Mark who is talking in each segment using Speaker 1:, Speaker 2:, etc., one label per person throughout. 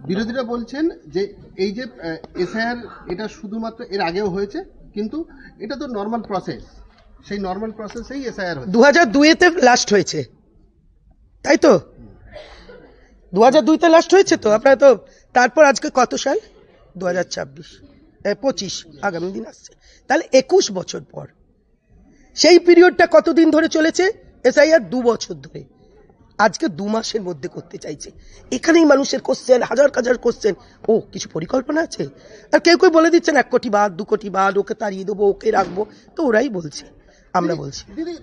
Speaker 1: বিরোধীরা বলছেন যে এই যে এসআইআর এটা শুধুমাত্র এর আগেও হয়েছে, কিন্তু এটা তো নর্মাল প্রসেস, সেই নর্মাল প্রসেসেই এসআইআর হচ্ছে।
Speaker 2: 2002-তে লাস্ট হয়েছে, তাই তো? 2002-তে লাস্ট হয়েছে তো আপনারা তো। তারপর আজকে কত সাল? 2025 আগামী দিন আসছে, তাহলে 21 বছর পর। সেই পিরিয়ডটা কতদিন ধরে চলেছে? এসআইআর 2 বছর ধরে। আজকে 2 মাসের মধ্যে করতে চাইছে। এখানেই মানুষের কোশ্চেন, হাজার হাজার কোশ্চেন। ও কিছু পরিকল্পনা আছে? আর কেউ কেউ বলে দিচ্ছেন 1 কোটি বাদ, 2 কোটি বাদ, ওকে তাড়িয়ে দেবো, ওকে রাখবো। তো ওরাই বলছে, আমরা বলছি।
Speaker 1: দিদি,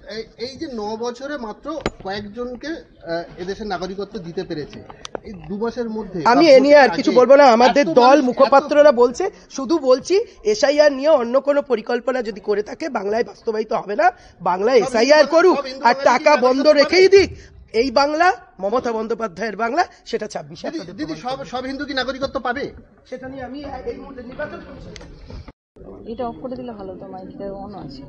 Speaker 1: এই যে 9 বছরে মাত্র কয়েকজনকে এদেশের নাগরিকত্ব দিতে পেরেছে, এই 2 মাসের মধ্যে
Speaker 2: আমি এ নিয়ে আর কিছু বলবো না। আমাদের দল মুখপাত্ররা বলছে, শুধু বলছি এসআইআর নিয়ে অন্য কোনো পরিকল্পনা যদি করে থাকে বাংলায় বাস্তবায়িত হবে না। বাংলায় এসআইআর করুক আর টাকা বন্ধ রেখেই দিক। এই বাংলা মমতা বন্দ্যোপাধ্যায়ের বাংলা, সেটা 26
Speaker 1: দিদি সব হিন্দু কি নাগরিকত্ব পাবে?
Speaker 2: সেটা নিয়ে আমি এই মুহূর্তে নির্বাচন কমিশন
Speaker 3: এটা অফ করে দিলে ভালো, তো মাইকটা অন আছে।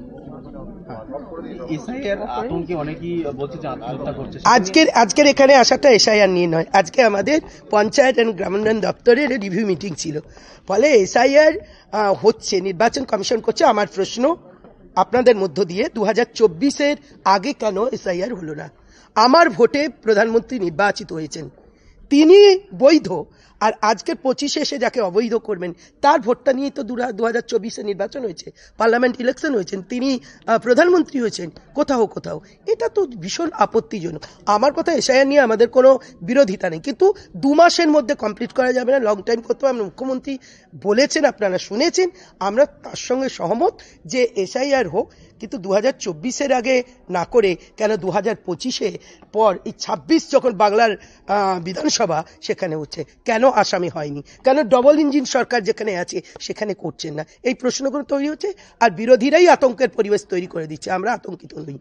Speaker 4: এসআইআর আতঙ্কে অনেকেই বলছে যে আত্মহত্যা করছে।
Speaker 2: আজকের এখানে আসাটা এসআইআর নিয়ে নয়। আজকে আমাদের পঞ্চায়েত এন্ড গ্রামোন্নয়ন দপ্তরের রিভিউ মিটিং ছিল। ফলে এসআইআর হচ্ছে, নির্বাচন কমিশন করছে। আমার প্রশ্ন আপনাদের মধ্য দিয়ে, 2024-এর আগে কেন এসআইআর হলো না? আমার ভোটে প্রধানমন্ত্রী নির্বাচিত হয়েছেন, তিনি বৈধ। আর আজকের 25-এ এসে যাকে অবৈধ করবেন তার ভোটটা নিয়ে তো 2024-এ নির্বাচন হয়েছে, পার্লামেন্ট ইলেকশন হয়েছেন, তিনি প্রধানমন্ত্রী হয়েছেন। কোথাও এটা তো ভীষণ আপত্তিজনক। আমার কথা, এসআইআর নিয়ে আমাদের কোনো বিরোধিতা নেই, কিন্তু 2 মাসের মধ্যে কমপ্লিট করা যাবে না, লং টাইম করতে হবে। মুখ্যমন্ত্রী বলেছেন, আপনারা শুনেছেন, আমরা তার সঙ্গে সহমত যে এসআইআর হোক, কিন্তু 2024-এর আগে না করে কেন 2025-এ পর এই 26 যখন বাংলার বিধানসভা সেখানে হচ্ছে, কেন আসামি হয়নি? কেন ডবল ইঞ্জিন সরকার যেখানে আছে সেখানে করছেন না? এই প্রশ্নগুলো তৈরি হচ্ছে, আর বিরোধীরাই আতঙ্কের পরিবেশ তৈরি করে দিচ্ছে। আমরা আতঙ্কিত নই।